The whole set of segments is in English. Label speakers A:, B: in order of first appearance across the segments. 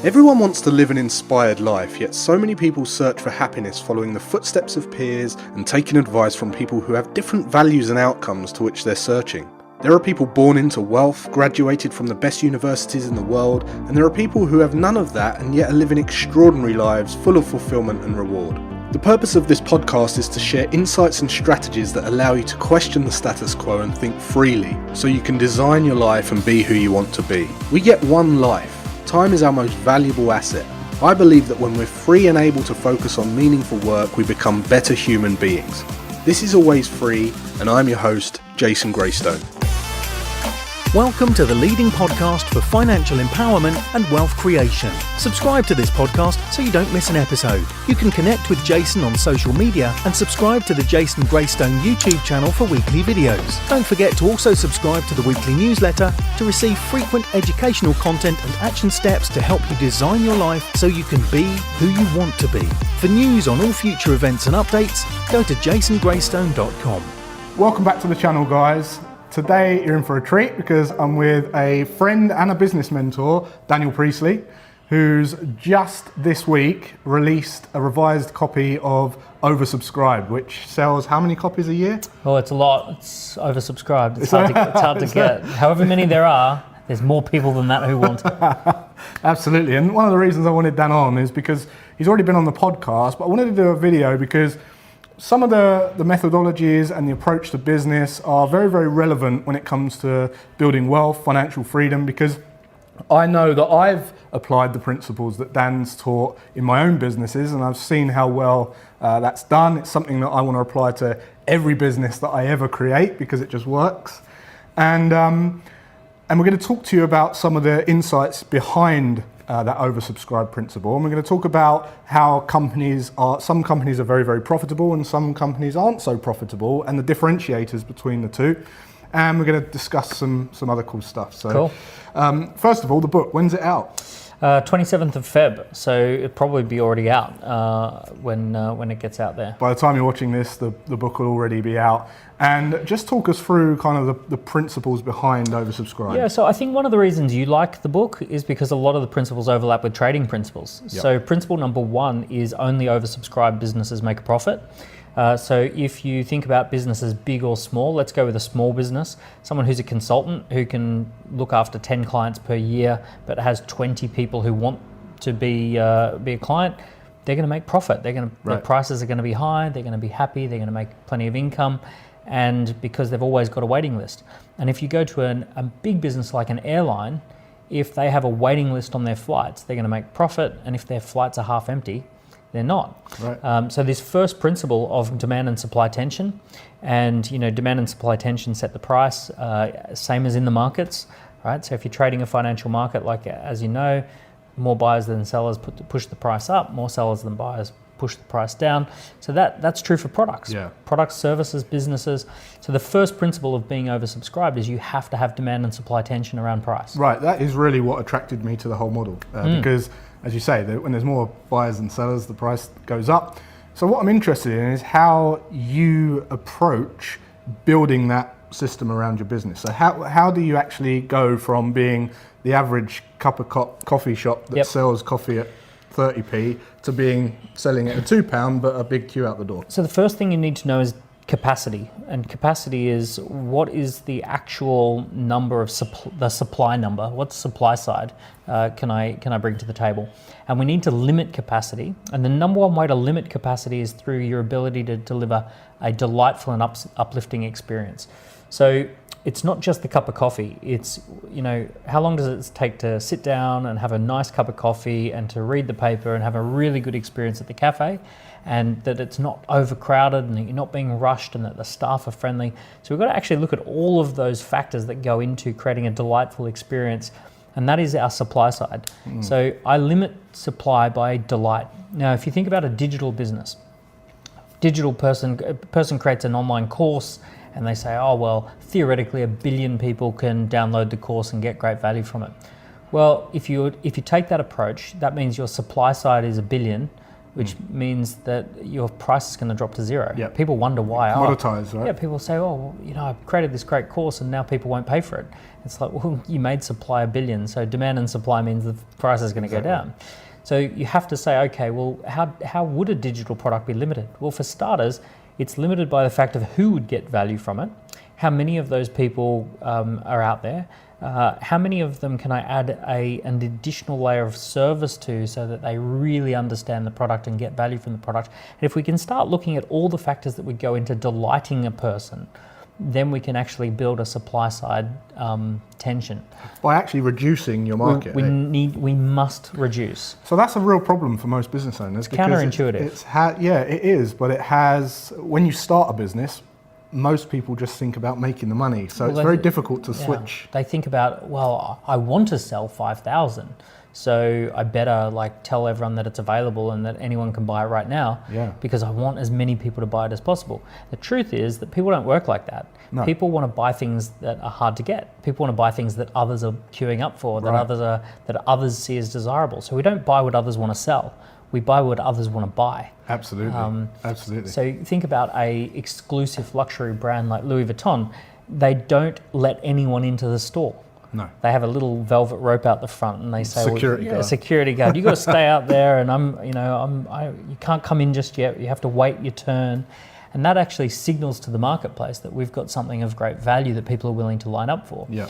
A: Everyone wants to live an inspired life, yet so many people search for happiness following the footsteps of peers and taking advice from people who have different values and outcomes to which they're searching. There are people born into wealth, graduated from the best universities in the world, and there are people who have none of that and yet are living extraordinary lives full of fulfillment and reward. The purpose of this podcast is to share insights and strategies that allow you to question the status quo and think freely, so you can design your life and be who you want to be. We get one life. Time is our most valuable asset. I believe that when we're free and able to focus on meaningful work, we become better human beings. This is Always Free, and I'm your host, Jason Graystone.
B: Welcome to the leading podcast for financial empowerment and wealth creation. Subscribe to this podcast so you don't miss an episode. You can connect with Jason on social media and subscribe to the Jason Graystone YouTube channel for weekly videos. Don't forget to also subscribe to the weekly newsletter to receive frequent educational content and action steps to help you design your life so you can be who you want to be. For news on all future events and updates, go to jasongraystone.com.
C: Welcome back to the channel, guys. Today you're in for a treat because I'm with a friend and a business mentor, Daniel Priestley, who's just this week released a revised copy of Oversubscribed, which sells how many copies a year?
D: Oh, it's a lot. It's oversubscribed. It's hard to get. However many there are, there's more people than that who want it.
C: Absolutely. And one of the reasons I wanted Dan on is because he's already been on the podcast, but I wanted to do a video because some of the methodologies and the approach to business are very, very relevant when it comes to building wealth, financial freedom, because I know that I've applied the principles that Dan's taught in my own businesses, and I've seen how well that's done. It's something that I want to apply to every business that I ever create because it just works. And we're going to talk to you about some of the insights behind that oversubscribed principle, and we're going to talk about how some companies are very, very profitable and some companies aren't so profitable, and the differentiators between the two, and we're going to discuss some other cool stuff. So,
D: cool.
C: First of all, the book, when's it out?
D: 27th of Feb, so it'll probably be already out when it gets out there.
C: By the time you're watching this, the book will already be out. And just talk us through kind of the principles behind Oversubscribed.
D: Yeah, so I think one of the reasons you like the book is because a lot of the principles overlap with trading principles. Yep. So principle number one is only oversubscribed businesses make a profit. So if you think about businesses big or small, let's go with a small business, someone who's a consultant who can look after 10 clients per year, but has 20 people who want to be a client, they're going to make profit. Their prices are going to be high, they're going to be happy, they're going to make plenty of income, and because they've always got a waiting list. And if you go to a big business like an airline, if they have a waiting list on their flights, they're going to make profit, and if their flights are half empty, they're not. Right. So this first principle of demand and supply tension, and demand and supply tension set the price, same as in the markets, right? So if you're trading a financial market, like as you know, more buyers than sellers push the price up, more sellers than buyers push the price down. So that's true for products. Yeah. Products, services, businesses. So the first principle of being oversubscribed is you have to have demand and supply tension around price.
C: Right, that is really what attracted me to the whole model because, as you say, when there's more buyers than sellers, the price goes up. So what I'm interested in is how you approach building that system around your business. So how do you actually go from being the average cup of coffee shop that sells coffee at 30p to selling it at £2 but a big queue out the door?
D: So the first thing you need to know is capacity, and capacity is what is the actual number of the supply number, what supply side can I bring to the table, and we need to limit capacity, and the number one way to limit capacity is through your ability to deliver a delightful and uplifting experience. So it's not just the cup of coffee, it's how long does it take to sit down and have a nice cup of coffee and to read the paper and have a really good experience at the cafe, and that it's not overcrowded and that you're not being rushed and that the staff are friendly. So we've got to actually look at all of those factors that go into creating a delightful experience, and that is our supply side. So I limit supply by delight. Now, if you think about a digital business, a person creates an online course and they say, oh, well, theoretically 1 billion people can download the course and get great value from it. Well, if you take that approach, that means your supply side is 1 billion, which means that your price is going to drop to zero.
C: Yep.
D: People wonder why.
C: Commoditized, right?
D: Yeah, people say, oh, well, I've created this great course and now people won't pay for it. It's like, well, you made supply a billion, so demand and supply means the price is going to go down. So you have to say, okay, well, how would a digital product be limited? Well, for starters, it's limited by the fact of who would get value from it, how many of those people are out there, how many of them can I add an additional layer of service to so that they really understand the product and get value from the product. And if we can start looking at all the factors that would go into delighting a person, then we can actually build a supply side tension.
C: By actually reducing your market.
D: We must reduce.
C: So that's a real problem for most business owners.
D: It's counterintuitive.
C: It is, but it has, when you start a business, most people just think about making the money. So it's very difficult to switch.
D: They think about, well, I want to sell 5,000. So I better tell everyone that it's available and that anyone can buy it right now because I want as many people to buy it as possible. The truth is that people don't work like that. No. People want to buy things that are hard to get. People want to buy things that others are queuing up for, that others see as desirable. So we don't buy what others want to sell. We buy what others want to buy.
C: Absolutely. Absolutely.
D: So think about a exclusive luxury brand like Louis Vuitton. They don't let anyone into the store.
C: No.
D: They have a little velvet rope out the front, and they say,
C: security guard.
D: You got to stay out there, and you can't come in just yet. You have to wait your turn." And that actually signals to the marketplace that we've got something of great value that people are willing to line up for.
C: Yeah.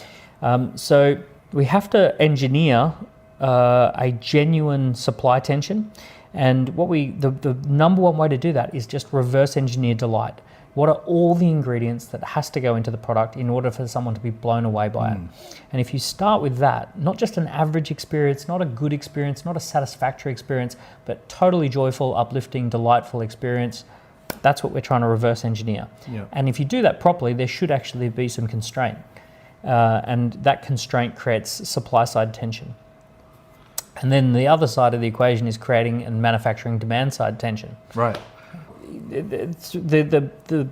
D: So we have to engineer a genuine supply tension, and the number one way to do that is just reverse engineer delight. What are all the ingredients that has to go into the product in order for someone to be blown away by it? And if you start with that, not just an average experience, not a good experience, not a satisfactory experience, but totally joyful, uplifting, delightful experience, that's what we're trying to reverse engineer.
C: Yeah.
D: And if you do that properly, there should actually be some constraint. And that constraint creates supply side tension. And then the other side of the equation is creating and manufacturing demand side tension.
C: Right.
D: The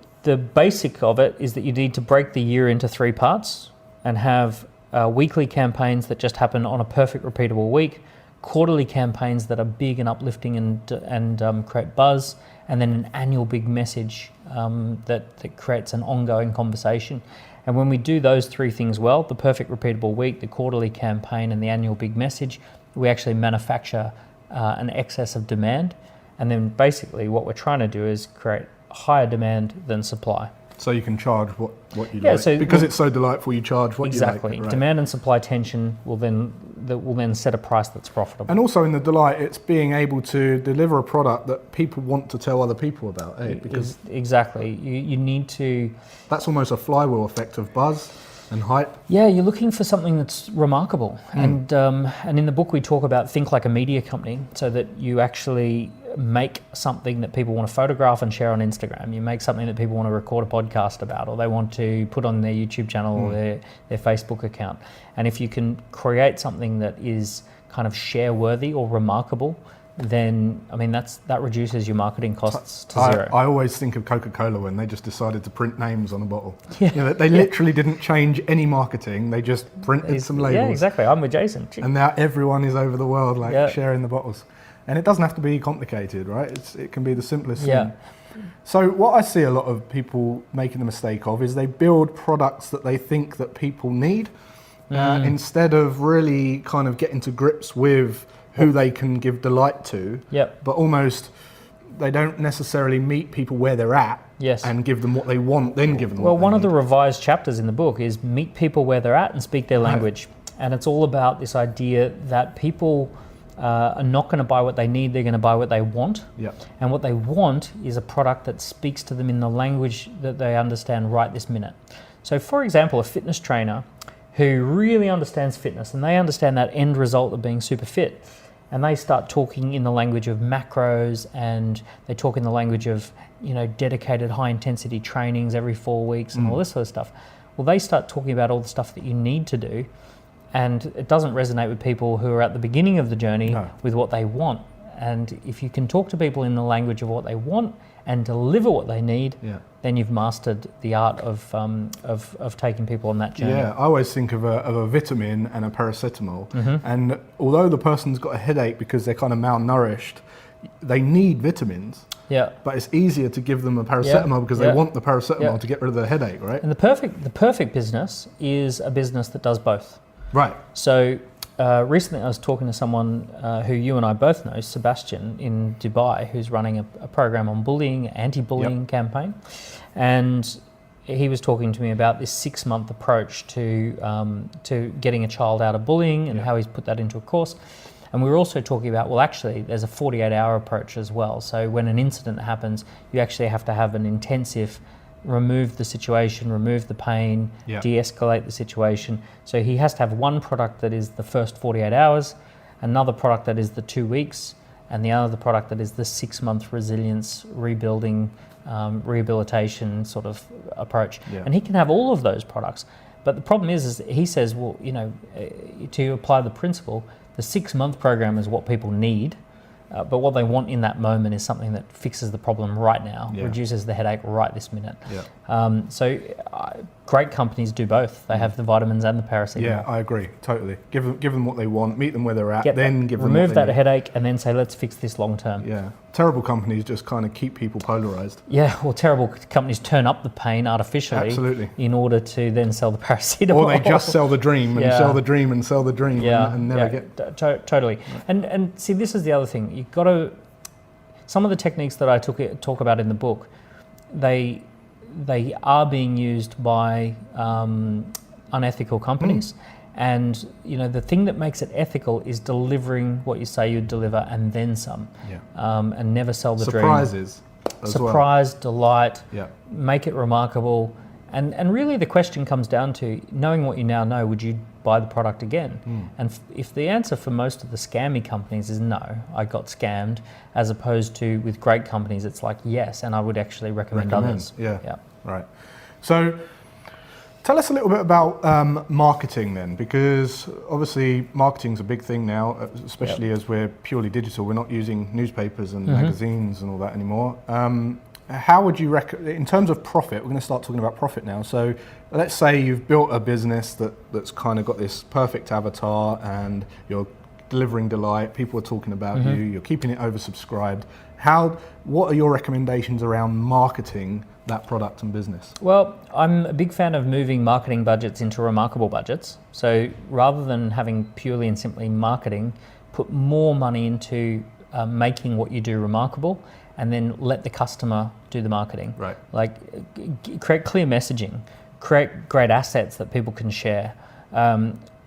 D: basic of it is that you need to break the year into 3 parts and have weekly campaigns that just happen on a perfect repeatable week, quarterly campaigns that are big and uplifting and create buzz, and then an annual big message that creates an ongoing conversation. And when we do those 3 things well, the perfect repeatable week, the quarterly campaign, and the annual big message, we actually manufacture an excess of demand. And then basically what we're trying to do is create higher demand than supply.
C: So you can charge what you like. So because it's so delightful, you charge what you like.
D: Exactly. Right. Demand and supply tension will then set a price that's profitable.
C: And also in the delight, it's being able to deliver a product that people want to tell other people about. Because
D: exactly. You need to...
C: That's almost a flywheel effect of buzz and hype.
D: Yeah, you're looking for something that's remarkable. And in the book we talk about think like a media company, so that you actually make something that people want to photograph and share on Instagram. You make something that people want to record a podcast about, or they want to put on their YouTube channel or their Facebook account. And if you can create something that is kind of share worthy or remarkable, then that reduces your marketing costs to zero.
C: I always think of Coca-Cola when they just decided to print names on a bottle. Yeah. They literally didn't change any marketing. They just printed some labels.
D: Yeah, exactly. I'm with Jason.
C: And now everyone is over the world sharing the bottles. And it doesn't have to be complicated, right? It can be the simplest thing. So what I see a lot of people making the mistake of is they build products that they think that people need instead of really kind of getting to grips with who they can give delight to. But almost they don't necessarily meet people where they're at and give them what they want, then give them what they need.
D: Well, one of the revised chapters in the book is meet people where they're at and speak their language. And it's all about this idea that people are not going to buy what they need, they're going to buy what they want. And what they want is a product that speaks to them in the language that they understand right this minute. So for example, a fitness trainer who really understands fitness and they understand that end result of being super fit, and they start talking in the language of macros, and they talk in the language of dedicated high intensity trainings every 4 weeks and all this sort of stuff. Well, they start talking about all the stuff that you need to do, and it doesn't resonate with people who are at the beginning of the journey with what they want. And if you can talk to people in the language of what they want and deliver what they need, then you've mastered the art of taking people on that journey.
C: Yeah, I always think of a vitamin and a paracetamol. And although the person's got a headache because they're kind of malnourished, they need vitamins.
D: Yeah.
C: But it's easier to give them a paracetamol because they want the paracetamol to get rid of their headache, right?
D: And the perfect business is a business that does both.
C: Right.
D: So recently I was talking to someone who you and I both know, Sebastian, in Dubai, who's running a program on bullying, anti-bullying campaign. And he was talking to me about this 6-month approach to getting a child out of bullying and how he's put that into a course. And we were also talking about, well, actually, there's a 48-hour approach as well. So when an incident happens, you actually have to have an intensive remove the situation, remove the pain, de-escalate the situation. So he has to have one product that is the first 48 hours, another product that is the 2 weeks, and the other product that is the 6-month resilience, rebuilding, rehabilitation sort of approach. Yeah. And he can have all of those products. But the problem is he says, well, you know, to apply the principle, the 6-month program is what people need, but what they want in that moment is something that fixes the problem right now, reduces the headache right this minute. So great companies do both. They have the vitamins and the paracetamol.
C: Yeah, I agree, totally. Give them what they want, meet them where they're at, give them
D: remove that headache, and then say, let's fix this long term.
C: Yeah, terrible companies just kind of keep people polarized.
D: Yeah, well, terrible companies turn up the pain artificially in order to then sell the paracetamol.
C: Or they just sell the dream and sell the dream and sell the dream and never get...
D: Totally. And see, this is the other thing. You've got to... Some of the techniques that I talk about in the book, they are being used by unethical companies. And you know, the thing that makes it ethical is delivering what you say you'd deliver and then some. And never sell the
C: Surprises
D: dream. Surprise, delight, make it remarkable. And really the question comes down to, knowing what you now know, would you buy the product again? And if the answer for most of the scammy companies is no, I got scammed, as opposed to with great companies, it's like yes, and I would actually recommend others.
C: Yeah, right. So tell us a little bit about marketing then, because obviously marketing's a big thing now, especially as we're purely digital. We're not using newspapers and magazines and all that anymore. How would you in terms of profit, we're going to start talking about profit now. So let's say you've built a business that's kind of got this perfect avatar and you're delivering delight, people are talking about you, you're keeping it oversubscribed. What are your recommendations around marketing that product and business?
D: Well, I'm a big fan of moving marketing budgets into remarkable budgets. So rather than having purely and simply marketing, put more money into making what you do remarkable, and then let the customer do the marketing.
C: Right.
D: Like create clear messaging, create great assets that people can share,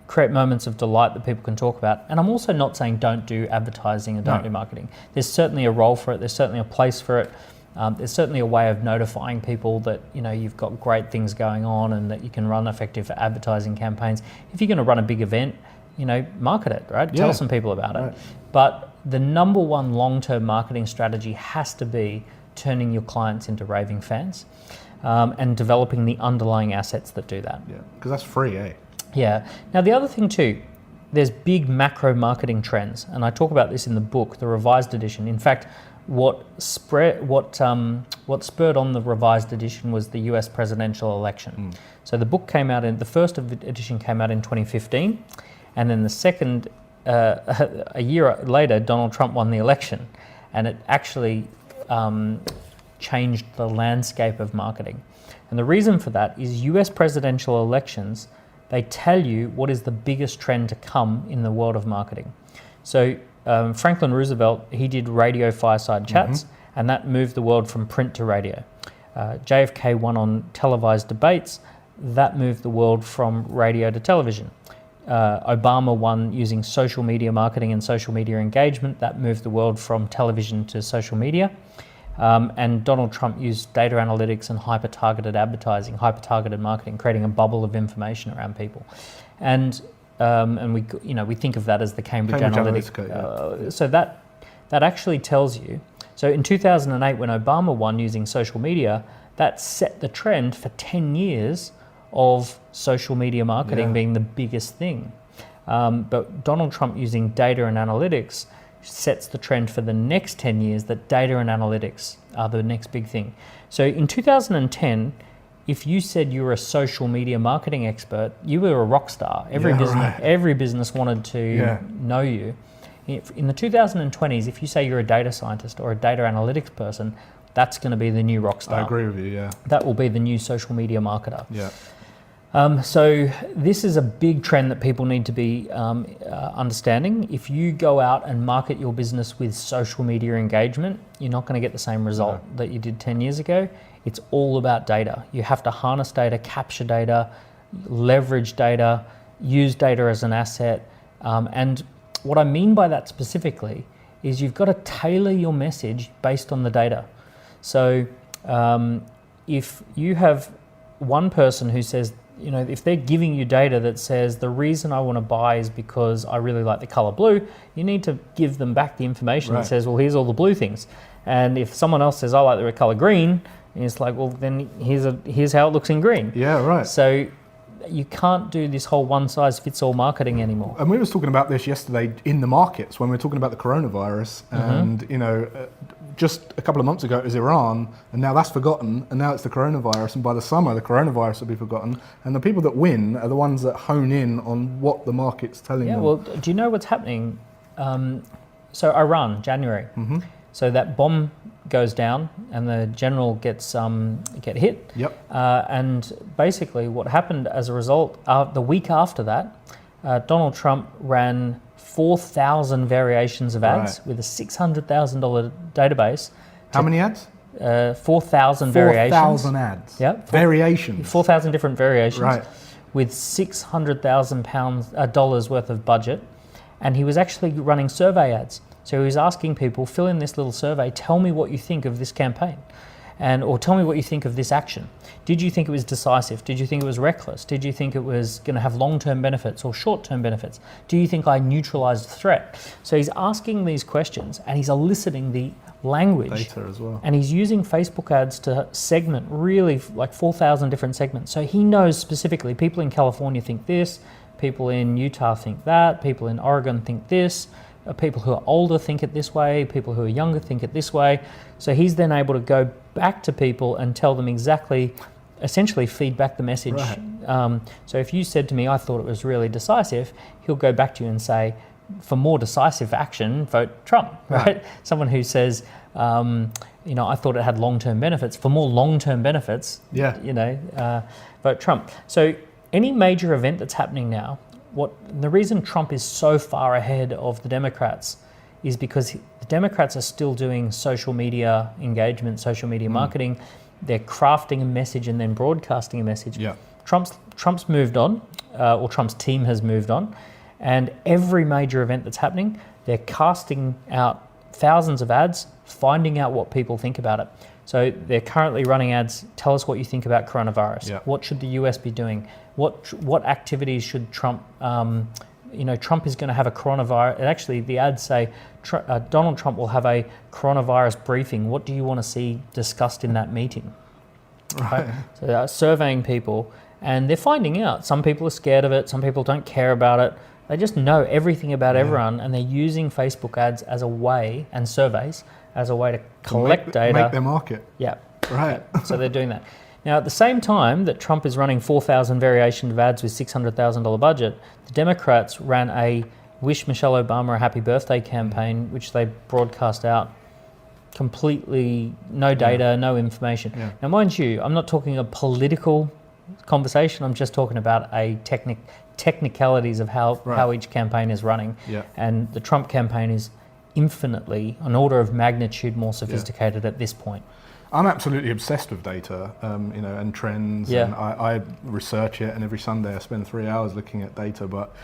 D: create moments of delight that people can talk about. And I'm also not saying don't do advertising and don't do marketing. There's certainly a role for it. There's certainly a place for it. There's certainly a way of notifying people that, you know, you've got great things going on and that you can run effective advertising campaigns. If you're going to run a big event, you know, market it, right? Tell some people about it. But the number one long-term marketing strategy has to be turning your clients into raving fans and developing the underlying assets that do that.
C: Yeah, because that's free, eh?
D: Yeah. Now, the other thing too, there's big macro marketing trends, and I talk about this in the book, the revised edition. In fact, what spurred on the revised edition was the US presidential election. So the book came out the first edition came out in 2015, and then the second, a year later, Donald Trump won the election, and it actually changed the landscape of marketing. And the reason for that is US presidential elections, they tell you what is the biggest trend to come in the world of marketing. So Franklin Roosevelt, he did radio fireside chats, and that moved the world from print to radio. JFK won on televised debates, that moved the world from radio to television. Obama won using social media marketing and social media engagement, that moved the world from television to social media. And Donald Trump used data analytics and hyper-targeted advertising, hyper-targeted marketing, creating a bubble of information around people. And we think of that as the Cambridge Analytica. So that actually tells you. So in 2008, when Obama won using social media, that set the trend for 10 years of social media marketing being the biggest thing. But Donald Trump using data and analytics sets the trend for the next 10 years that data and analytics are the next big thing. So in 2010, if you said you were a social media marketing expert, you were a rock star. Every business wanted to know you. In the 2020s, if you say you're a data scientist or a data analytics person, that's going to be the new rock star.
C: I agree with you, yeah.
D: That will be the new social media marketer.
C: Yeah.
D: So this is a big trend that people need to be understanding. If you go out and market your business with social media engagement, you're not going to get the same result that you did 10 years ago. It's all about data. You have to harness data, capture data, leverage data, use data as an asset. And what I mean by that specifically is you've got to tailor your message based on the data. So if you have one person who says, if they're giving you data that says the reason I want to buy is because I really like the color blue, you need to give them back the information that says, well, here's all the blue things. And if someone else says, I like the color green, and it's like, well, then here's how it looks in green.
C: Yeah, right.
D: So you can't do this whole one-size-fits-all marketing anymore.
C: And we were talking about this yesterday in the markets when we were talking about the coronavirus. And, just a couple of months ago it was Iran, and now that's forgotten, and now it's the coronavirus, and by the summer the coronavirus will be forgotten. And the people that win are the ones that hone in on what the market's telling them.
D: Yeah, well, do you know what's happening? So Iran, January. So that bomb goes down and the general gets get hit.
C: Yep.
D: And basically what happened as a result, the week after that, Donald Trump ran 4,000 variations of ads with a $600,000 database.
C: How many ads?
D: 4,000 variations.
C: 4,000 ads.
D: Yep.
C: Variations.
D: 4,000 different variations.
C: Right.
D: With $600,000 dollars worth of budget, and he was actually running survey ads. So he was asking people, fill in this little survey, tell me what you think of this campaign, or tell me what you think of this action. Did you think it was decisive? Did you think it was reckless? Did you think it was going to have long-term benefits or short-term benefits? Do you think I neutralized the threat? So he's asking these questions and he's eliciting the language.
C: Data as well.
D: And he's using Facebook ads to segment really like 4,000 different segments. So he knows specifically people in California think this, people in Utah think that, people in Oregon think this, people who are older think it this way, people who are younger think it this way. So he's then able to go back to people and tell them exactly, essentially feed back the message.
C: Right.
D: So if you said to me, I thought it was really decisive, he'll go back to you and say, for more decisive action, vote Trump, right? Someone who says, I thought it had long-term benefits. For more long-term benefits, vote Trump. So any major event that's happening now, the reason Trump is so far ahead of the Democrats is because the Democrats are still doing social media engagement, social media marketing. They're crafting a message and then broadcasting a message.
C: Yeah.
D: Trump's moved on, or Trump's team has moved on, and every major event that's happening, they're casting out thousands of ads, finding out what people think about it. So they're currently running ads, tell us what you think about coronavirus.
C: Yeah.
D: What should the US be doing? What activities should Trump, Trump is going to have a coronavirus. Actually, the ads say Donald Trump will have a coronavirus briefing. What do you want to see discussed in that meeting? Right. So they're surveying people and they're finding out. Some people are scared of it. Some people don't care about it. They just know everything about everyone, and they're using Facebook ads as a way, and surveys, as a way to collect data.
C: Make their market.
D: Yeah.
C: Right.
D: So they're doing that. Now, at the same time that Trump is running 4,000 variations of ads with $600,000 budget, the Democrats ran a Wish Michelle Obama a Happy Birthday campaign, which they broadcast out completely, no data, no information.
C: Yeah.
D: Now, mind you, I'm not talking a political conversation. I'm just talking about a technicalities of how each campaign is running.
C: Yeah.
D: And the Trump campaign is infinitely, an order of magnitude more sophisticated at this point.
C: I'm absolutely obsessed with data, and trends.
D: Yeah.
C: And I research it, and every Sunday I spend 3 hours looking at data. But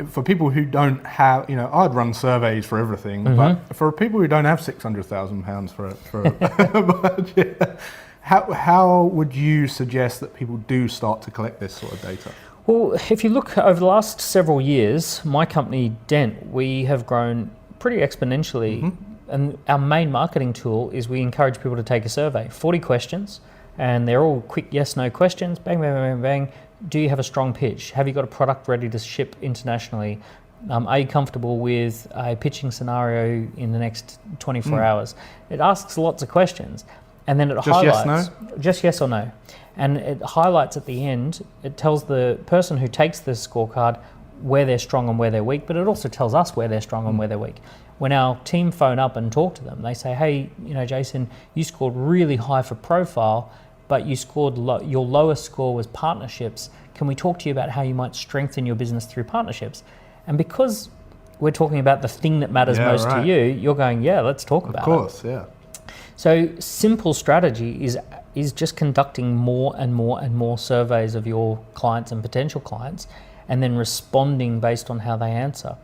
C: for people who don't have, I'd run surveys for everything. But for people who don't have £600,000 for a budget, how would you suggest that people do start to collect this sort of data?
D: Well, if you look over the last several years, my company, Dent, we have grown pretty exponentially. And our main marketing tool is we encourage people to take a survey, 40 questions, and they're all quick yes/no questions, bang, bang, bang, bang. Do you have a strong pitch? Have you got a product ready to ship internationally? Are you comfortable with a pitching scenario in the next 24 hours? It asks lots of questions, and then it highlights just yes or no. And it highlights at the end, it tells the person who takes the scorecard where they're strong and where they're weak, but it also tells us where they're strong and where they're weak. When our team phone up and talk to them, they say, hey, Jason, you scored really high for profile, but you scored your lowest score was partnerships. Can we talk to you about how you might strengthen your business through partnerships? And because we're talking about the thing that matters most to you, you're going, yeah, let's talk about it.
C: Of course, yeah.
D: So simple strategy is just conducting more and more and more surveys of your clients and potential clients, and then responding based on how they answer.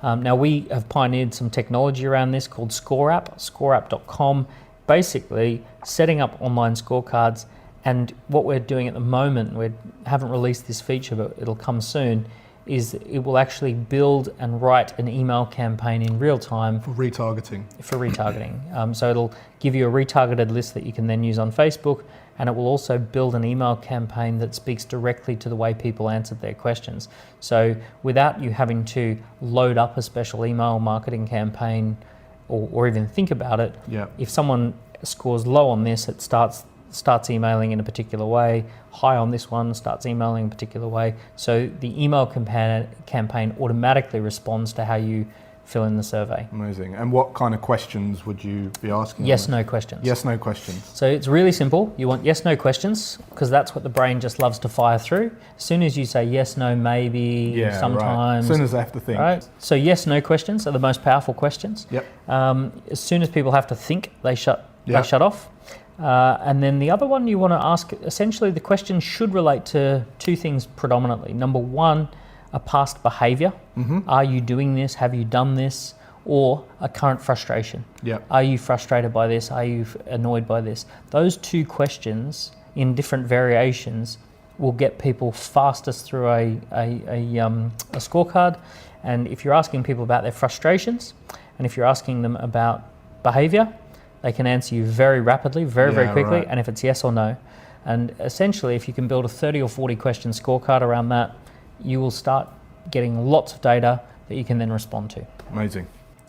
D: Now, we have pioneered some technology around this called ScoreApp, scoreapp.com, basically setting up online scorecards. And what we're doing at the moment, we haven't released this feature, but it'll come soon, is it will actually build and write an email campaign in real time.
C: For retargeting.
D: So it'll give you a retargeted list that you can then use on Facebook, and it will also build an email campaign that speaks directly to the way people answered their questions. So without you having to load up a special email marketing campaign or even think about it, if someone scores low on this, it starts emailing in a particular way, high on this one, starts emailing in a particular way. So the email campaign automatically responds to how you fill in the survey.
C: Amazing. And what kind of questions would you be asking?
D: Yes, no questions.
C: Yes, no questions.
D: So it's really simple. You want yes, no questions, because that's what the brain just loves to fire through. As soon as you say yes, no, maybe, sometimes.
C: As soon as they have to think.
D: Right. So yes, no questions are the most powerful questions.
C: Yep.
D: As soon as people have to think, they shut off. And then the other one you want to ask, essentially the question should relate to two things predominantly. Number one, a past behavior. Are you doing this? Have you done this? Or a current frustration. Are you frustrated by this? Are you annoyed by this? Those two questions in different variations will get people fastest through a scorecard. And if you're asking people about their frustrations, and if you're asking them about behavior, they can answer you very rapidly, very quickly, and if it's yes or no. And essentially, if you can build a 30 or 40 question scorecard around that, you will start getting lots of data that you can then respond to.
C: Amazing.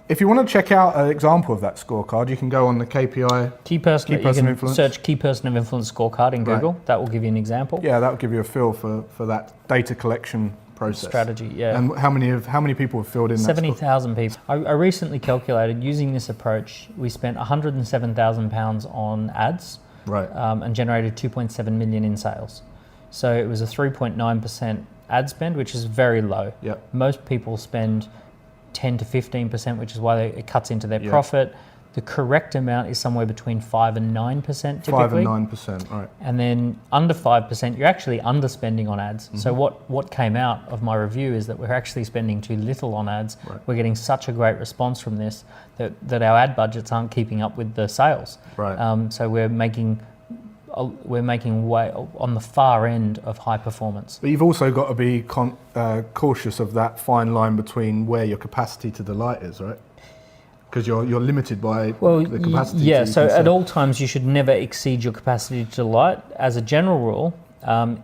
C: If you want to check out an example of that scorecard, you can go on the KPI.
D: Key person of influence. Search Key Person of Influence scorecard in Google. Right. That will give you an example.
C: Yeah, that will give you a feel for that data collection process.
D: Strategy, yeah.
C: And how many people have filled in that?
D: 70,000 people. I recently calculated, using this approach, we spent £107,000 on ads,
C: right,
D: and generated 2.7 million in sales. So it was a 3.9% ad spend, which is very low.
C: Yep.
D: Most people spend 10 to 15%, which is why it cuts into their profit. The correct amount is somewhere between 5 and 9% typically.
C: 5 and 9%, right.
D: And then under 5%, you're actually underspending on ads. So what came out of my review is that we're actually spending too little on ads.
C: Right.
D: We're getting such a great response from this that our ad budgets aren't keeping up with the sales.
C: Right.
D: So we're making way on the far end of high performance.
C: But you've also got to be cautious of that fine line between where your capacity to delight is, right? Because you're limited by the capacity.
D: Yeah, so at all times you should never exceed your capacity to delight. As a general rule,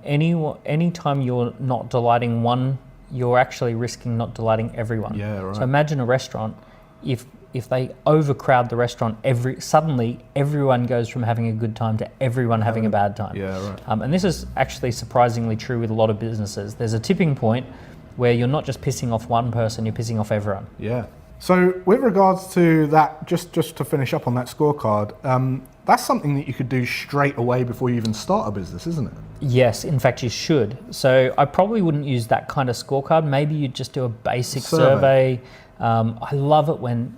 D: any time you're not delighting one, you're actually risking not delighting everyone.
C: Yeah, right.
D: So imagine a restaurant, if they overcrowd the restaurant, suddenly everyone goes from having a good time to everyone having a bad time.
C: Yeah, right.
D: And this is actually surprisingly true with a lot of businesses. There's a tipping point where you're not just pissing off one person, you're pissing off everyone.
C: Yeah. So with regards to that, just to finish up on that scorecard, that's something that you could do straight away before you even start a business, isn't it?
D: Yes, in fact you should. So I probably wouldn't use that kind of scorecard. Maybe you'd just do a basic survey. I love it when,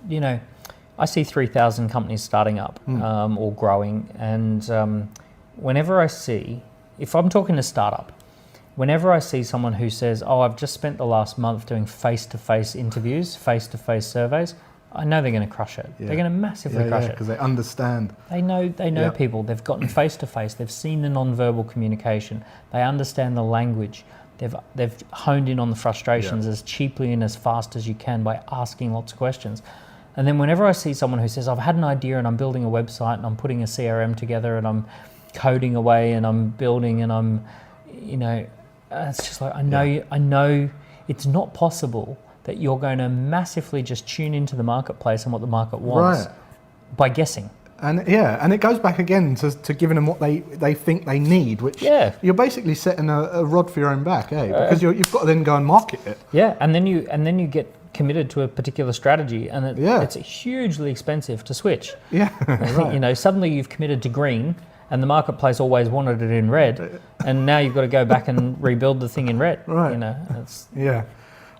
D: I see 3,000 companies starting up or growing, and whenever if I'm talking to startup, whenever I see someone who says, I've just spent the last month doing face-to-face interviews, face-to-face surveys, I know they're going to crush it. Yeah. They're going to massively crush it.
C: Because they understand.
D: They know people. They've gotten face-to-face. They've seen the non-verbal communication. They understand the language. They've honed in on the frustrations as cheaply and as fast as you can by asking lots of questions. And then whenever I see someone who says, I've had an idea and I'm building a website and I'm putting a CRM together and I'm coding away and I'm building and I'm, it's just like, I know it's not possible that you're going to massively just tune into the marketplace and what the market wants by guessing.
C: And it goes back again to giving them what they think they need, which you're basically setting a rod for your own back, because you've got to then go and market it.
D: Yeah, and then you get committed to a particular strategy, and it's hugely expensive to switch.
C: Yeah, right.
D: Suddenly you've committed to green, and the marketplace always wanted it in red, and now you've got to go back and rebuild the thing in red.
C: Right.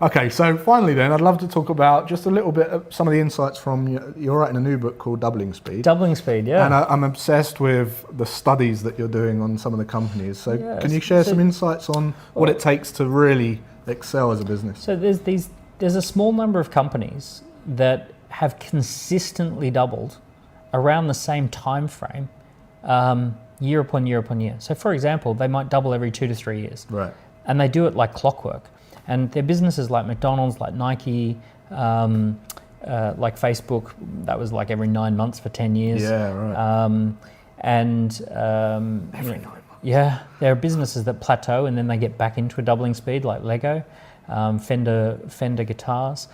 C: Okay, so finally then, I'd love to talk about just a little bit of some of the insights from, you're writing a new book called Doubling Speed.
D: Doubling Speed, yeah.
C: And I'm obsessed with the studies that you're doing on some of the companies. So can you share some insights on what it takes to really excel as a business?
D: So there's a small number of companies that have consistently doubled around the same time frame, year upon year upon year. So for example, they might double every 2 to 3 years.
C: Right.
D: And they do it like clockwork. And they're businesses like McDonald's, like Nike, like Facebook, that was like every 9 months for 10 years.
C: Yeah, right.
D: Every 9 months. Yeah, there are businesses that plateau and then they get back into a doubling speed, like Lego, Fender guitars.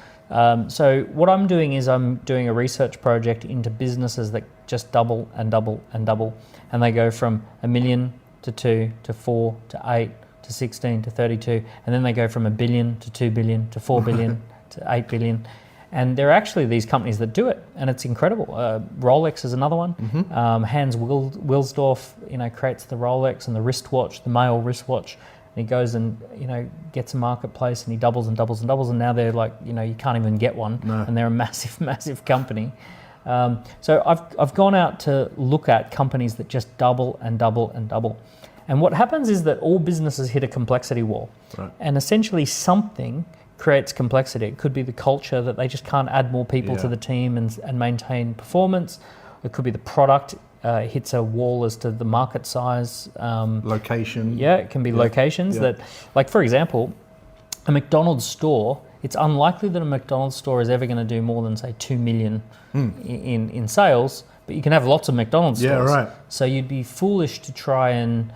D: So what I'm doing is I'm doing a research project into businesses that just double and double and double. And they go from 1 million to 2 to 4 to 8 to 16 to 32, and then they go from 1 billion to 2 billion to 4 billion to 8 billion. And there are actually these companies that do it, and it's incredible. Rolex is another one. Mm-hmm. Hans Wilsdorf, creates the Rolex and the wristwatch, the male wristwatch. And he goes and gets a marketplace, and he doubles and doubles and doubles, and now they're like, you can't even get one, and they're a massive, massive company. So I've gone out to look at companies that just double and double and double. And what happens is that all businesses hit a complexity wall. Right. And essentially something creates complexity. It could be the culture, that they just can't add more people to the team and maintain performance. It could be the product hits a wall as to the market size.
C: Location.
D: Yeah, it can be locations that, like for example, a McDonald's store, it's unlikely that a McDonald's store is ever going to do more than say 2 million in sales, but you can have lots of McDonald's stores.
C: Yeah, right.
D: So you'd be foolish to try and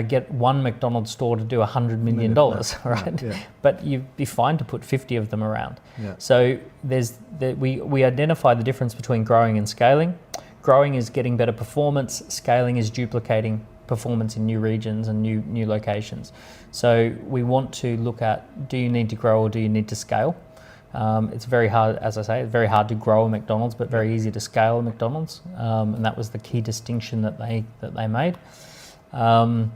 D: get one McDonald's store to do $100 million, right? Yeah. But you'd be fine to put 50 of them around. Yeah. So we identify the difference between growing and scaling. Growing is getting better performance. Scaling is duplicating performance in new regions and new locations. So we want to look at, do you need to grow or do you need to scale? It's very hard, as I say, it's very hard to grow a McDonald's, but very easy to scale a McDonald's. And that was the key distinction that they made. So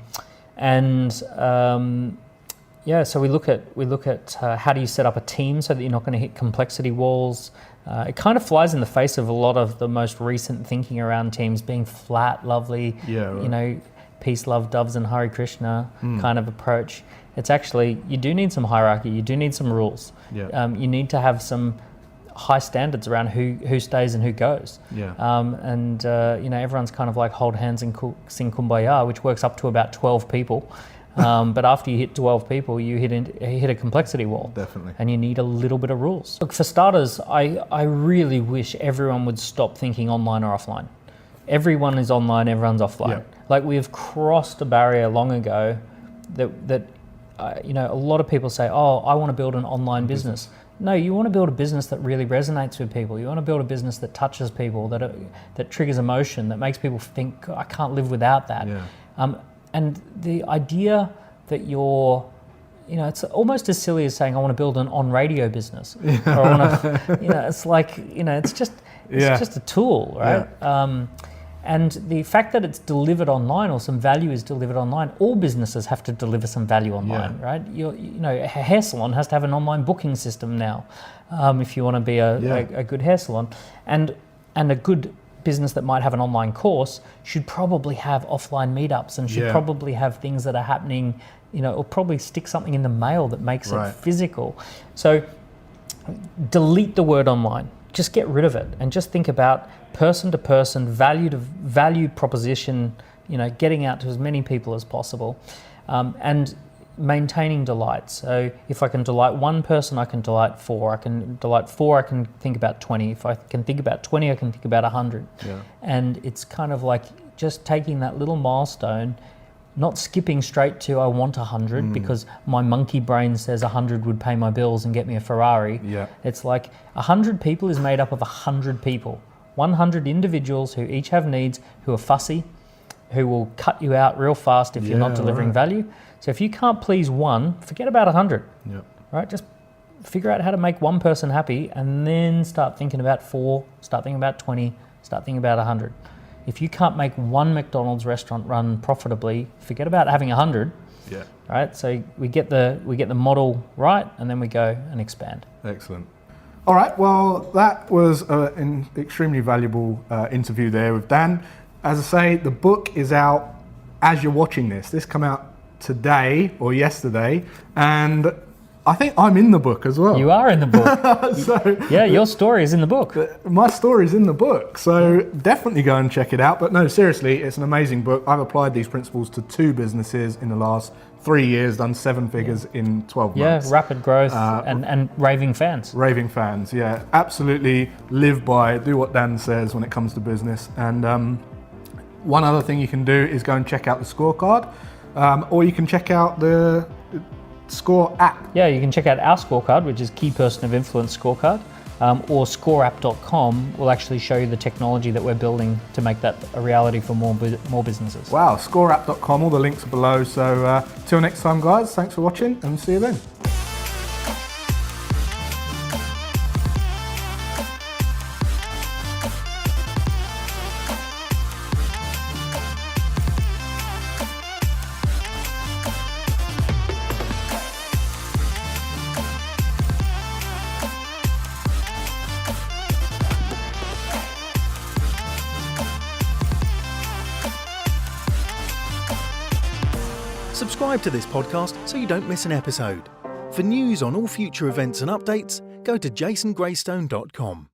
D: we look at how do you set up a team so that you're not going to hit complexity walls. It kind of flies in the face of a lot of the most recent thinking around teams being flat, lovely, peace, love, doves and Hare Krishna kind of approach. It's actually, you do need some hierarchy, you do need some rules. Yeah. You need to have some high standards around who stays and who goes. Yeah. Everyone's kind of like hold hands and sing Kumbaya, which works up to about 12 people. But after you hit 12 people, you hit a complexity wall.
C: Definitely.
D: And you need a little bit of rules. Look, for starters, I really wish everyone would stop thinking online or offline. Everyone is online, everyone's offline. Yeah. Like we've crossed a barrier long ago that a lot of people say, oh, I want to build an online business. No, you want to build a business that really resonates with people. You want to build a business that touches people, that triggers emotion, that makes people think, I can't live without that. Yeah. And the idea that you're, it's almost as silly as saying I want to build an on-radio business. Or I want to, it's like, it's just a tool, right? Yeah. And the fact that it's delivered online or some value is delivered online, all businesses have to deliver some value online, right? A hair salon has to have an online booking system now, if you want to be a good hair salon, and a good business that might have an online course should probably have offline meetups and should probably have things that are happening, or probably stick something in the mail that makes it physical. So delete the word online. Just get rid of it and just think about person to person, value to value proposition, getting out to as many people as possible, and maintaining delight. So if I can delight one person, I can delight 4. I can delight 4, I can think about 20. If I can think about 20, I can think about 100. Yeah. And it's kind of like just taking that little milestone, not skipping straight to I want 100 because my monkey brain says 100 would pay my bills and get me a Ferrari. Yeah. It's like 100 people is made up of 100 people 100 individuals who each have needs, who are fussy, who will cut you out real fast if you're not delivering value. So if you can't please one, forget about 100.
C: Yep.
D: Right? Just figure out how to make one person happy and then start thinking about 4, start thinking about 20, start thinking about 100. If you can't make one McDonald's restaurant run profitably, forget about having 100.
C: Yeah.
D: Right? So we get the model right, and then we go and expand.
C: Excellent. All right, well, that was an extremely valuable interview there with Dan. As I say, the book is out as you're watching this. This came out today or yesterday, and I think I'm in the book as well.
D: You are in the book. Yeah, your story is in the book.
C: My story's in the book, so definitely go and check it out. But no, seriously, it's an amazing book. I've applied these principles to 2 businesses in the last 3 years, done 7 figures in 12 months.
D: Yeah, rapid growth and raving fans.
C: Raving fans, yeah. Absolutely live by, do what Dan says when it comes to business. And one other thing you can do is go and check out the scorecard, or you can check out the Score app.
D: Yeah, you can check out our scorecard, which is Key Person of Influence scorecard, or scoreapp.com will actually show you the technology that we're building to make that a reality for more businesses.
C: Wow, scoreapp.com, all the links are below. So till next time, guys, thanks for watching and see you then.
B: Subscribe to this podcast so you don't miss an episode. For news on all future events and updates, go to jasongraystone.com.